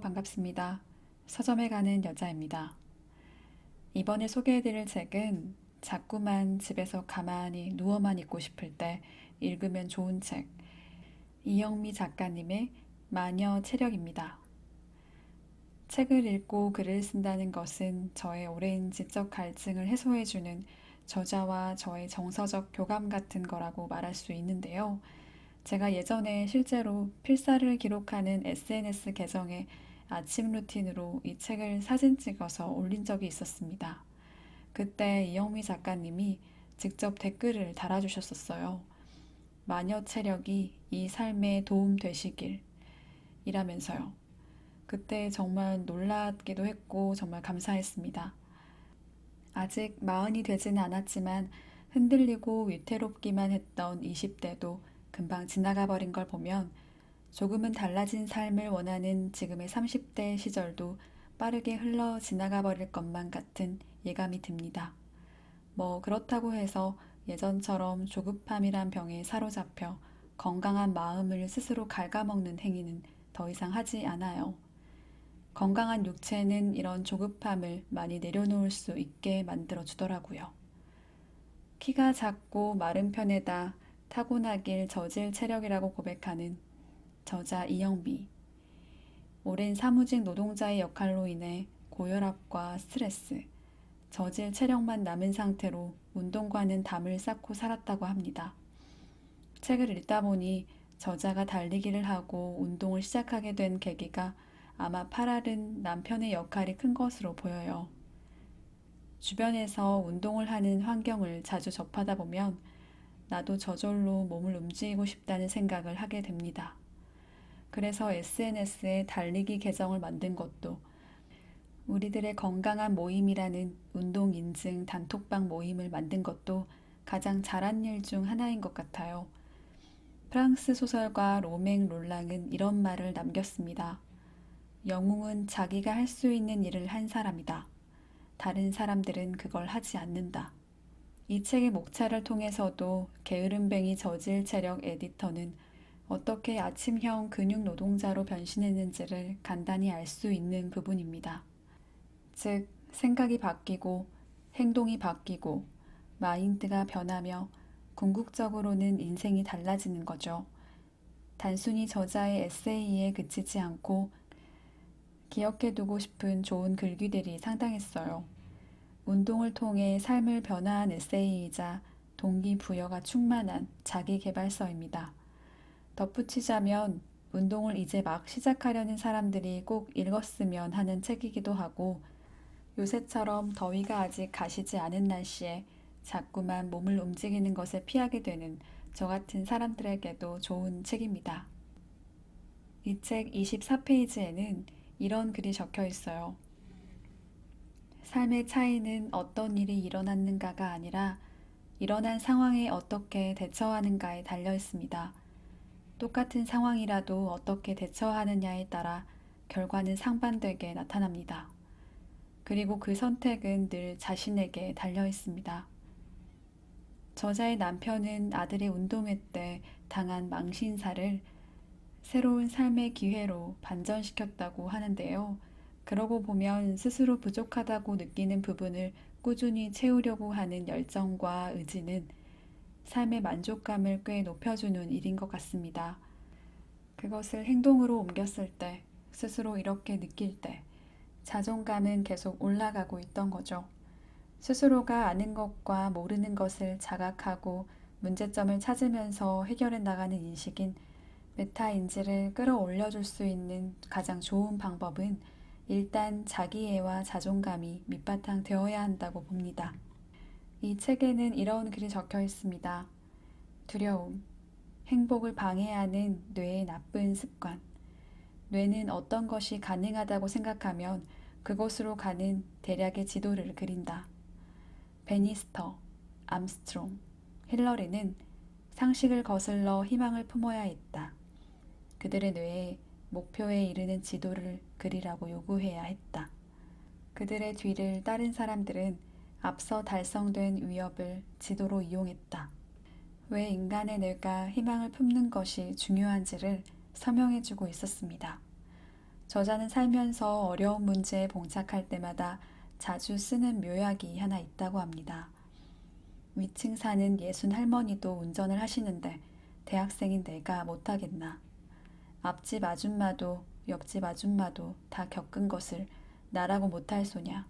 반갑습니다. 서점에 가는 여자입니다. 이번에 소개해드릴 책은 자꾸만 집에서 가만히 누워만 있고 싶을 때 읽으면 좋은 책, 이영미 작가님의 마녀 체력입니다. 책을 읽고 글을 쓴다는 것은 저의 오랜 지적 갈증을 해소해주는 저자와 저의 정서적 교감 같은 거라고 말할 수 있는데요. 제가 예전에 실제로 필사를 기록하는 SNS 계정에 아침 루틴으로 이 책을 사진 찍어서 올린 적이 있었습니다. 그때 이영미 작가님이 직접 댓글을 달아주셨었어요. 마녀 체력이 이 삶에 도움 되시길 이라면서요. 그때 정말 놀랍기도 했고 정말 감사했습니다. 아직 마흔이 되지는 않았지만 흔들리고 위태롭기만 했던 20대도 금방 지나가 버린 걸 보면 조금은 달라진 삶을 원하는 지금의 30대 시절도 빠르게 흘러 지나가 버릴 것만 같은 예감이 듭니다. 뭐 그렇다고 해서 예전처럼 조급함이란 병에 사로잡혀 건강한 마음을 스스로 갉아먹는 행위는 더 이상 하지 않아요. 건강한 육체는 이런 조급함을 많이 내려놓을 수 있게 만들어 주더라고요. 키가 작고 마른 편에다 타고나길 저질 체력이라고 고백하는 저자 이영미. 오랜 사무직 노동자의 역할로 인해 고혈압과 스트레스, 저질 체력만 남은 상태로 운동과는 담을 쌓고 살았다고 합니다. 책을 읽다 보니 저자가 달리기를 하고 운동을 시작하게 된 계기가 아마 팔아른 남편의 역할이 큰 것으로 보여요. 주변에서 운동을 하는 환경을 자주 접하다 보면 나도 저절로 몸을 움직이고 싶다는 생각을 하게 됩니다. 그래서 SNS에 달리기 계정을 만든 것도 우리들의 건강한 모임이라는 운동 인증 단톡방 모임을 만든 것도 가장 잘한 일 중 하나인 것 같아요. 프랑스 소설가 로맹 롤랑은 이런 말을 남겼습니다. 영웅은 자기가 할 수 있는 일을 한 사람이다. 다른 사람들은 그걸 하지 않는다. 이 책의 목차를 통해서도 게으름뱅이 저질 체력 에디터는 어떻게 아침형 근육 노동자로 변신했는지를 간단히 알 수 있는 부분입니다. 즉, 생각이 바뀌고 행동이 바뀌고 마인드가 변하며 궁극적으로는 인생이 달라지는 거죠. 단순히 저자의 에세이에 그치지 않고 기억해두고 싶은 좋은 글귀들이 상당했어요. 운동을 통해 삶을 변화한 에세이이자 동기부여가 충만한 자기계발서입니다. 덧붙이자면 운동을 이제 막 시작하려는 사람들이 꼭 읽었으면 하는 책이기도 하고 요새처럼 더위가 아직 가시지 않은 날씨에 자꾸만 몸을 움직이는 것을 피하게 되는 저 같은 사람들에게도 좋은 책입니다. 이 책 24페이지에는 이런 글이 적혀 있어요. 삶의 차이는 어떤 일이 일어났는가가 아니라 일어난 상황에 어떻게 대처하는가에 달려 있습니다. 똑같은 상황이라도 어떻게 대처하느냐에 따라 결과는 상반되게 나타납니다. 그리고 그 선택은 늘 자신에게 달려 있습니다. 저자의 남편은 아들의 운동회 때 당한 망신사를 새로운 삶의 기회로 반전시켰다고 하는데요. 그러고 보면 스스로 부족하다고 느끼는 부분을 꾸준히 채우려고 하는 열정과 의지는 삶의 만족감을 꽤 높여주는 일인 것 같습니다. 그것을 행동으로 옮겼을 때, 스스로 이렇게 느낄 때, 자존감은 계속 올라가고 있던 거죠. 스스로가 아는 것과 모르는 것을 자각하고 문제점을 찾으면서 해결해 나가는 인식인 메타인지를 끌어올려줄 수 있는 가장 좋은 방법은 일단 자기애와 자존감이 밑바탕 되어야 한다고 봅니다. 이 책에는 이런 글이 적혀 있습니다. 두려움, 행복을 방해하는 뇌의 나쁜 습관. 뇌는 어떤 것이 가능하다고 생각하면 그곳으로 가는 대략의 지도를 그린다. 베니스터, 암스트롱, 힐러리는 상식을 거슬러 희망을 품어야 했다. 그들의 뇌에 목표에 이르는 지도를 그리라고 요구해야 했다. 그들의 뒤를 따른 사람들은 앞서 달성된 위협을 지도로 이용했다. 왜 인간의 뇌가 희망을 품는 것이 중요한지를 설명해주고 있었습니다. 저자는 살면서 어려운 문제에 봉착할 때마다 자주 쓰는 묘약이 하나 있다고 합니다. 위층 사는 예순 할머니도 운전을 하시는데 대학생인 내가 못하겠나. 앞집 아줌마도 옆집 아줌마도 다 겪은 것을 나라고 못할 소냐.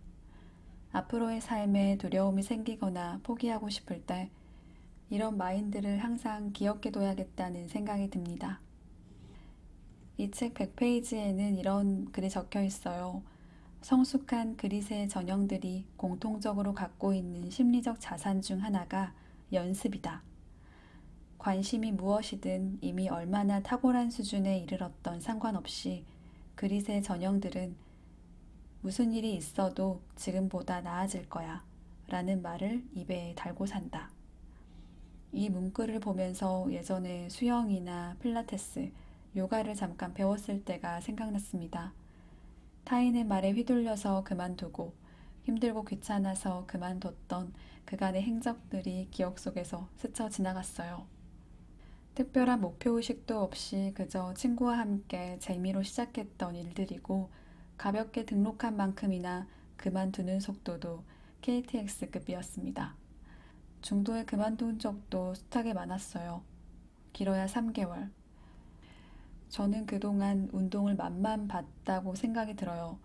앞으로의 삶에 두려움이 생기거나 포기하고 싶을 때 이런 마인드를 항상 기억해둬야겠다는 생각이 듭니다. 이 책 100페이지에는 이런 글이 적혀 있어요. 성숙한 그릿의 전형들이 공통적으로 갖고 있는 심리적 자산 중 하나가 연습이다. 관심이 무엇이든 이미 얼마나 탁월한 수준에 이르렀던 상관없이 그릿의 전형들은 무슨 일이 있어도 지금보다 나아질 거야 라는 말을 입에 달고 산다. 이 문구를 보면서 예전에 수영이나 필라테스, 요가를 잠깐 배웠을 때가 생각났습니다. 타인의 말에 휘둘려서 그만두고 힘들고 귀찮아서 그만뒀던 그간의 행적들이 기억 속에서 스쳐 지나갔어요. 특별한 목표의식도 없이 그저 친구와 함께 재미로 시작했던 일들이고 가볍게 등록한 만큼이나 그만두는 속도도 KTX급이었습니다. 중도에 그만둔 적도 숱하게 많았어요. 길어야 3개월. 저는 그동안 운동을 맛만 봤다고 생각이 들어요.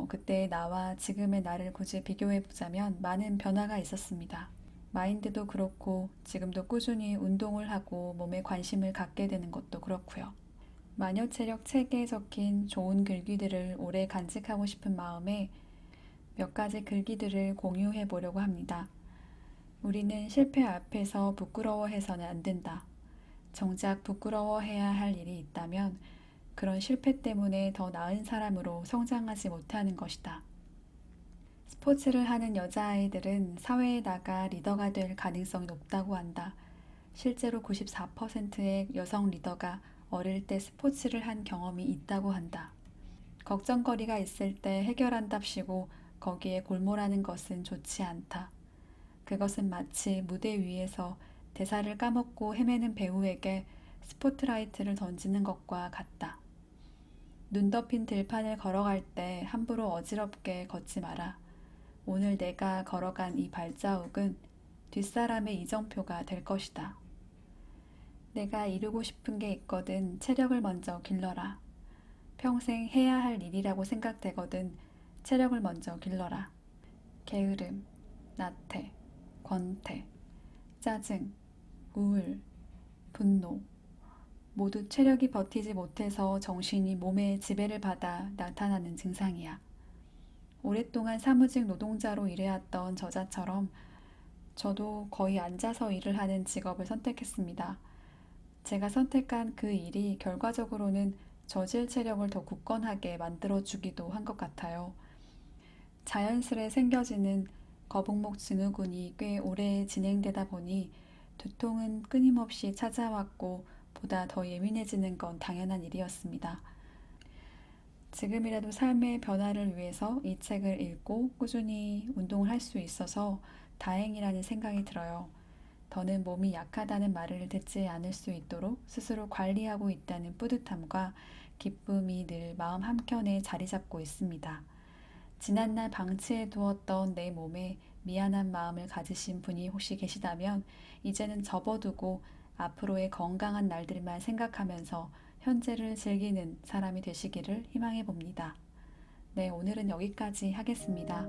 그때의 나와 지금의 나를 굳이 비교해보자면 많은 변화가 있었습니다. 마인드도 그렇고 지금도 꾸준히 운동을 하고 몸에 관심을 갖게 되는 것도 그렇고요. 마녀체력 책에 적힌 좋은 글귀들을 오래 간직하고 싶은 마음에 몇 가지 글귀들을 공유해 보려고 합니다. 우리는 실패 앞에서 부끄러워해서는 안 된다. 정작 부끄러워해야 할 일이 있다면 그런 실패 때문에 더 나은 사람으로 성장하지 못하는 것이다. 스포츠를 하는 여자아이들은 사회에 나가 리더가 될 가능성이 높다고 한다. 실제로 94%의 여성 리더가 어릴 때 스포츠를 한 경험이 있다고 한다. 걱정거리가 있을 때 해결한답시고 거기에 골몰하는 것은 좋지 않다. 그것은 마치 무대 위에서 대사를 까먹고 헤매는 배우에게 스포트라이트를 던지는 것과 같다. 눈 덮인 들판을 걸어갈 때 함부로 어지럽게 걷지 마라. 오늘 내가 걸어간 이 발자국은 뒷사람의 이정표가 될 것이다. 내가 이루고 싶은 게 있거든 체력을 먼저 길러라. 평생 해야 할 일이라고 생각되거든 체력을 먼저 길러라. 게으름, 나태, 권태, 짜증, 우울, 분노 모두 체력이 버티지 못해서 정신이 몸의 지배를 받아 나타나는 증상이야. 오랫동안 사무직 노동자로 일해왔던 저자처럼 저도 거의 앉아서 일을 하는 직업을 선택했습니다. 제가 선택한 그 일이 결과적으로는 저질 체력을 더 굳건하게 만들어주기도 한 것 같아요. 자연스레 생겨지는 거북목 증후군이 꽤 오래 진행되다 보니 두통은 끊임없이 찾아왔고 보다 더 예민해지는 건 당연한 일이었습니다. 지금이라도 삶의 변화를 위해서 이 책을 읽고 꾸준히 운동을 할 수 있어서 다행이라는 생각이 들어요. 더는 몸이 약하다는 말을 듣지 않을 수 있도록 스스로 관리하고 있다는 뿌듯함과 기쁨이 늘 마음 한켠에 자리 잡고 있습니다. 지난날 방치해 두었던 내 몸에 미안한 마음을 가지신 분이 혹시 계시다면 이제는 접어두고 앞으로의 건강한 날들만 생각하면서 현재를 즐기는 사람이 되시기를 희망해 봅니다. 네, 오늘은 여기까지 하겠습니다.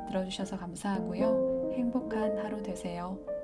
들어주셔서 감사하고요. 행복한 하루 되세요.